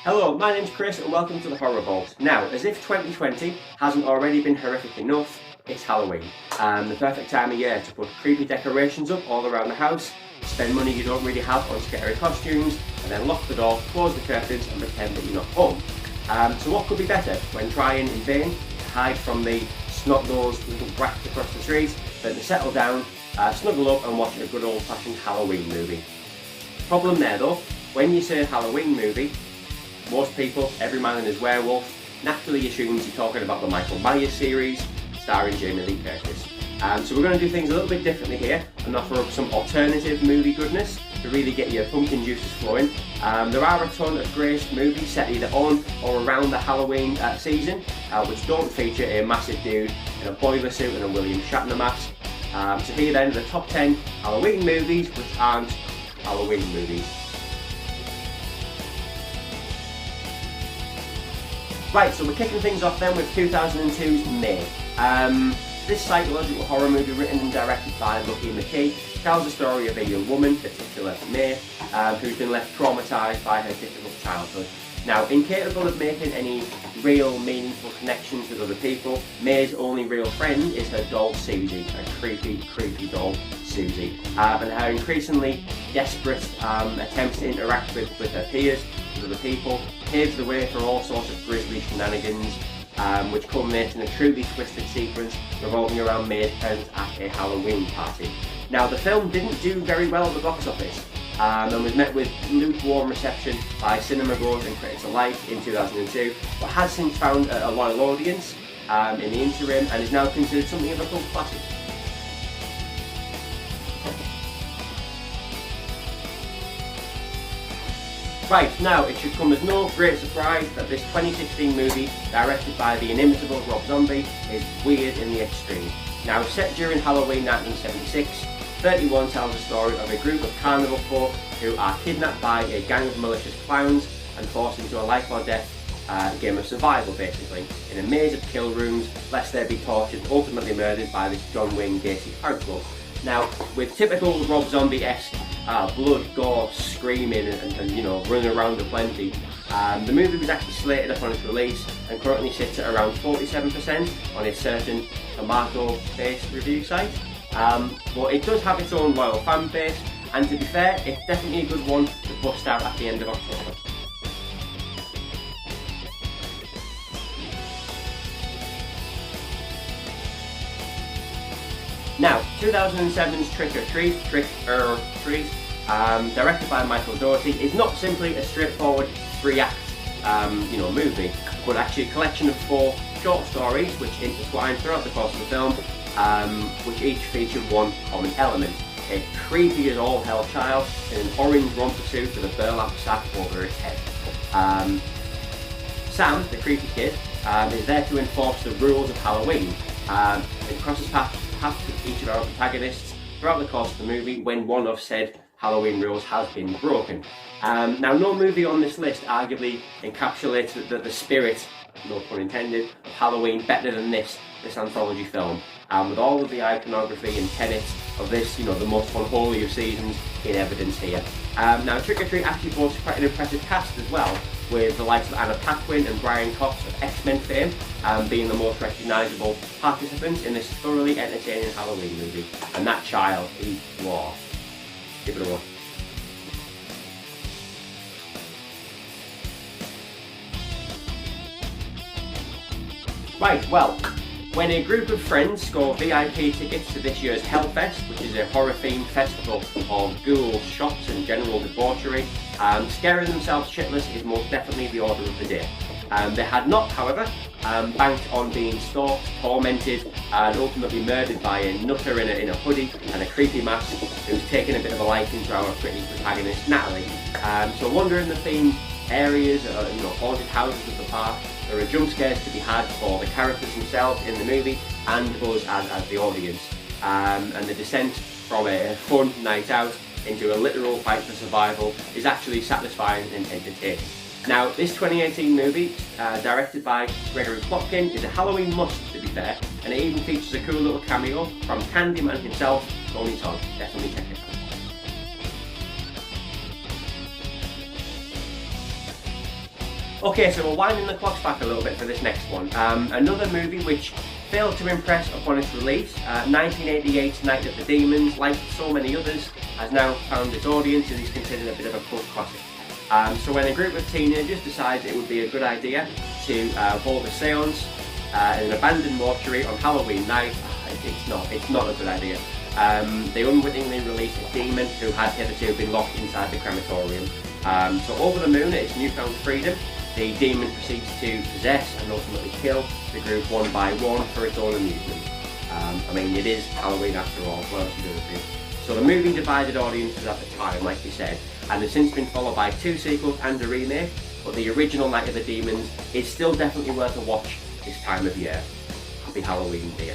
Hello, my name's Chris and welcome to the Horror Vault. Now, as if 2020 hasn't already been horrific enough, it's Halloween. The perfect time of year to put creepy decorations up all around the house, spend money you don't really have on scary costumes, and then lock the door, close the curtains and pretend that you're not home. So what could be better when trying in vain to hide from the snot-nosed little brats across the street than to settle down, snuggle up and watch a good old-fashioned Halloween movie. Problem there though, when you say Halloween movie, most people, every man and his werewolf, naturally assumes you're talking about the Michael Myers series starring Jamie Lee Curtis. So we're going to do things a little bit differently here and offer up some alternative movie goodness to really get your pumpkin juices flowing. There are a ton of great movies set either on or around the Halloween season which don't feature a massive dude in a boiler suit and a William Shatner mask. So here then are the top 10 Halloween movies which aren't Halloween movies. Right, so we're kicking things off then with 2002's May. This psychological horror movie written and directed by Lucky McKee tells the story of a young woman, particularly May, who's been left traumatised by her difficult childhood. Now, incapable of making any real meaningful connections with other people, May's only real friend is her doll Susie, a creepy doll Susie. And her increasingly desperate attempts to interact with her peers, with other people, paves the way for all sorts of grisly shenanigans, which culminates in a truly twisted sequence revolving around May's parents at a Halloween party. Now, the film didn't do very well at the box office, and was met with lukewarm reception by cinemagoers and critics alike in 2002, but has since found a loyal audience in the interim and is now considered something of a cult classic. Right, now it should come as no great surprise that this 2016 movie, directed by the inimitable Rob Zombie, is weird in the extreme. Now, set during Halloween 1976, 31 tells the story of a group of carnival folk who are kidnapped by a gang of malicious clowns and forced into a life or death game of survival, basically, in a maze of kill rooms, lest they be tortured and ultimately murdered by this John Wayne Gacy fan club. Now, with typical Rob Zombie-esque blood, gore, screaming and you know, running around aplenty, the movie was actually slated upon its release and currently sits at around 47% on a certain tomato-based review site. But it does have its own loyal fan base, and to be fair, it's definitely a good one to bust out at the end of October. Now, 2007's Trick or Treat, directed by Michael Dougherty, is not simply a straightforward three-act movie, but actually a collection of 4 short stories which intertwine throughout the course of the film, which each feature one common element: a creepy as all hell child in an orange romper suit with a burlap sack over his head. Sam, the creepy kid, is there to enforce the rules of Halloween, and crosses paths with each of our protagonists throughout the course of the movie when one of said Halloween rules has been broken. Now, no movie on this list arguably encapsulates the spirit, no pun intended, of Halloween better than this anthology film, with all of the iconography and tenets of this, you know, the most unholy of seasons in evidence here. Now, Trick or Treat actually boasts quite an impressive cast as well, with the likes of Anna Paquin and Brian Cox of X-Men fame being the most recognisable participants in this thoroughly entertaining Halloween movie. And that child, he's raw. Give it a watch. Right, well, when a group of friends score VIP tickets to this year's Hellfest, which is a horror-themed festival of ghouls, shots and general debauchery, scaring themselves shitless is most definitely the order of the day. They had not, however, banked on being stalked, tormented and ultimately murdered by a nutter in a hoodie and a creepy mask who's taken a bit of a liking to our pretty protagonist, Natalie. So wandering the themed areas, haunted houses of the park, there are jump scares to be had for the characters themselves in the movie and us as the audience. And the descent from a fun night out into a literal fight for survival is actually satisfying and entertaining. Now, this 2018 movie, directed by Gregory Plotkin, is a Halloween must, to be fair, and it even features a cool little cameo from Candyman himself, Tony Todd. Definitely check it out. Okay, so we're winding the clocks back a little bit for this next one. Another movie which failed to impress upon its release. 1988's Night of the Demons, like so many others, has now found its audience and is considered a bit of a cult classic. So when a group of teenagers decided it would be a good idea to hold a seance in an abandoned mortuary on Halloween night, it's not a good idea. They unwittingly released a demon who had hitherto been locked inside the crematorium. So over the moon at its newfound freedom, the demon proceeds to possess and ultimately kill the group one by one for its own amusement. I mean, it is Halloween after all, what else are you going to do? So the movie divided audiences at the time, like we said, and has since been followed by 2 sequels and a remake, but the original Night of the Demons is still definitely worth a watch this time of year. Happy Halloween, dear.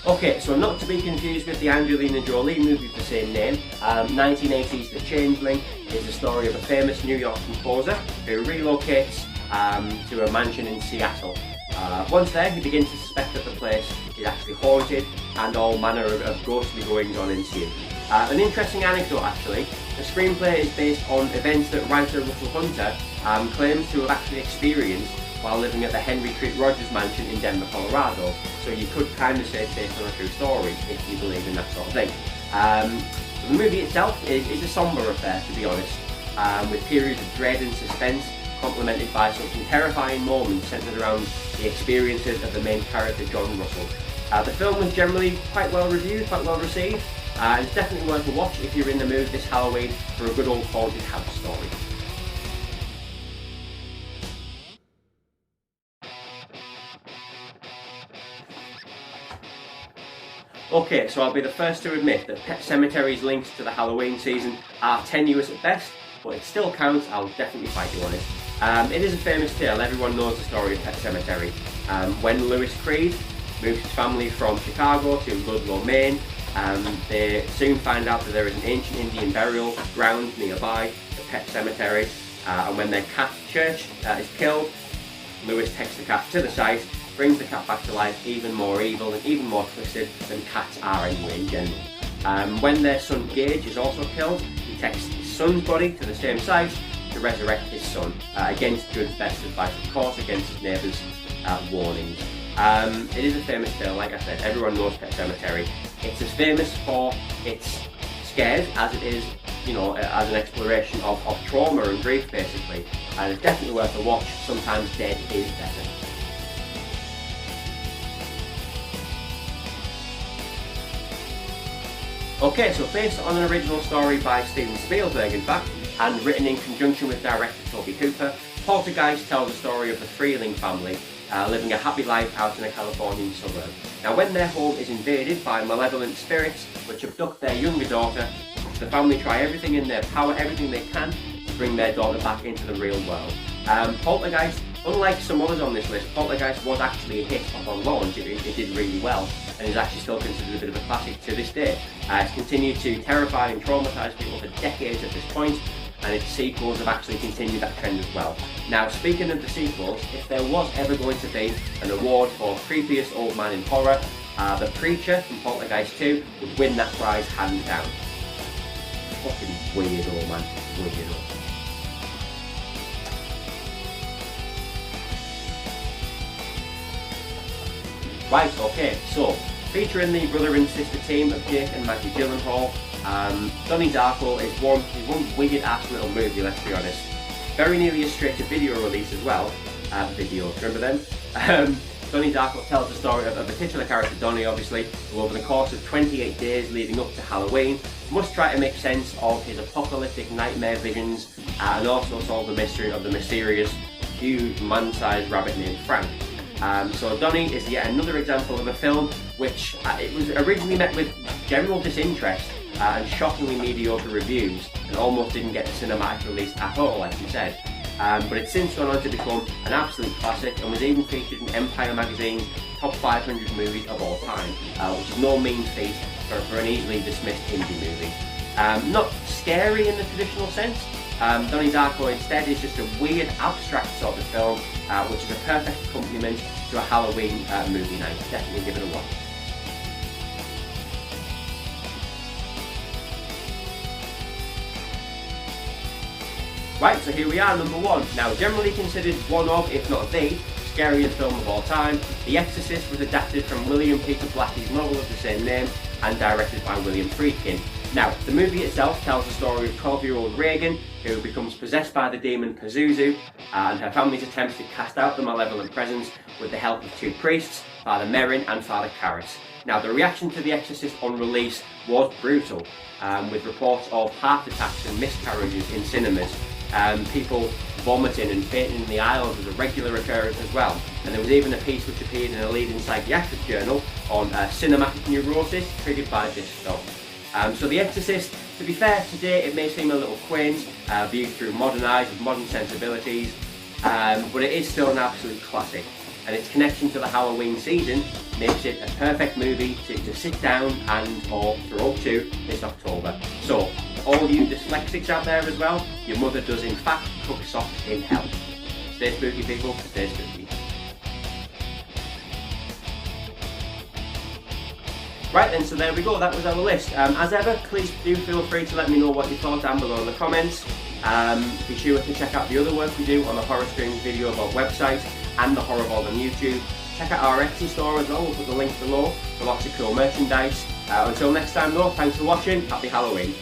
Okay, so not to be confused with the Angelina Jolie movie of the same name, 1980's The Changeling is the story of a famous New York composer who relocates to a mansion in Seattle. Once there, he begins to suspect that the place is actually haunted and all manner of ghostly goings-on ensue. An interesting anecdote actually, the screenplay is based on events that writer Russell Hunter claims to have actually experienced while living at the Henry Treat Rogers mansion in Denver, Colorado. So you could kind of say it's based on a true story if you believe in that sort of thing. The movie itself is a sombre affair, to be honest, with periods of dread and suspense complemented by some terrifying moments centred around the experiences of the main character, John Russell. The film was generally quite well reviewed, quite well received, and it's definitely worth a watch if you're in the mood this Halloween for a good old haunted house story. Okay, so I'll be the first to admit that Pet Sematari's links to the Halloween season are tenuous at best, but it still counts. I'll definitely fight you on it. It is a famous tale, everyone knows the story of Pet Sematary. When Lewis Creed moved his family from Chicago to Ludlow, Maine, they soon find out that there is an ancient Indian burial ground nearby, the Pet Sematary, and when their cat Church is killed, Lewis takes the cat to the site, brings the cat back to life, even more evil and even more twisted than cats are anyway in general. When their son Gage is also killed, he takes his son's body to the same site to resurrect his son, against Judd's best advice, of course, against his neighbours' warnings. It is a famous tale, like I said, everyone knows Pet Sematary. It's as famous for its scares as it is, you know, as an exploration of trauma and grief, basically. And it's definitely worth a watch. Sometimes dead is better. Okay, so based on an original story by Steven Spielberg, in fact, and written in conjunction with director Toby Hooper, Poltergeist tells the story of the Freeling family living a happy life out in a Californian suburb. Now, when their home is invaded by malevolent spirits which abduct their younger daughter, the family try everything in their power, everything they can, to bring their daughter back into the real world. Poltergeist, unlike some others on this list, Poltergeist was actually a hit upon launch. It did really well and is actually still considered a bit of a classic to this day. It's continued to terrify and traumatise people for decades at this point, and its sequels have actually continued that trend as well. Now, speaking of the sequels, if there was ever going to be an award for creepiest old man in horror, The Preacher from Poltergeist 2 would win that prize hands down. Fucking weird old man, weird old. Right, okay, so featuring the brother and sister team of Jake and Maggie Gyllenhaal, Donnie Darko is one weird ass little movie, let's be honest. Very nearly a straight to video release as well. Video, remember them? Donnie Darko tells the story of the titular character Donnie, obviously, who over the course of 28 days leading up to Halloween must try to make sense of his apocalyptic nightmare visions and also solve the mystery of the mysterious, huge man-sized rabbit named Frank. So Donnie is yet another example of a film which it was originally met with general disinterest and shockingly mediocre reviews and almost didn't get a cinematic release at all, like you said. But it's since gone on to become an absolute classic and was even featured in Empire magazine's top 500 movies of all time, which is no mean feat for an easily dismissed indie movie. Not scary in the traditional sense, Donnie Darko instead is just a weird, abstract sort of film, which is a perfect accompaniment to a Halloween movie night. Definitely give it a watch. Right, so here we are, number 1. Now, generally considered one of, if not the, scariest film of all time, The Exorcist was adapted from William Peter Blatty's novel of the same name and directed by William Friedkin. Now, the movie itself tells the story of 12-year-old Reagan, who becomes possessed by the demon Pazuzu, and her family's attempts to cast out the malevolent presence with the help of 2 priests, Father Merrin and Father Karras. Now, the reaction to The Exorcist on release was brutal, with reports of heart attacks and miscarriages in cinemas. People vomiting and fainting in the aisles was a regular occurrence as well. And there was even a piece which appeared in a leading psychiatric journal on cinematic neurosis triggered by this film. So The Exorcist, to be fair, today it may seem a little quaint, viewed through modern eyes with modern sensibilities, but it is still an absolute classic. And its connection to the Halloween season makes it a perfect movie to sit down and or throw up to this October. So, all you dyslexics out there as well, your mother does in fact cook socks in hell. Stay spooky, people, stay spooky. Right then, so there we go, that was our list. As ever, please do feel free to let me know what you thought down below in the comments. Be sure to check out the other work we do on the HorrorScreams VideoVault website and the Horror Vault on YouTube. Check out our Etsy store as well, we'll put the link below for lots of cool merchandise. Until next time though, thanks for watching, happy Halloween.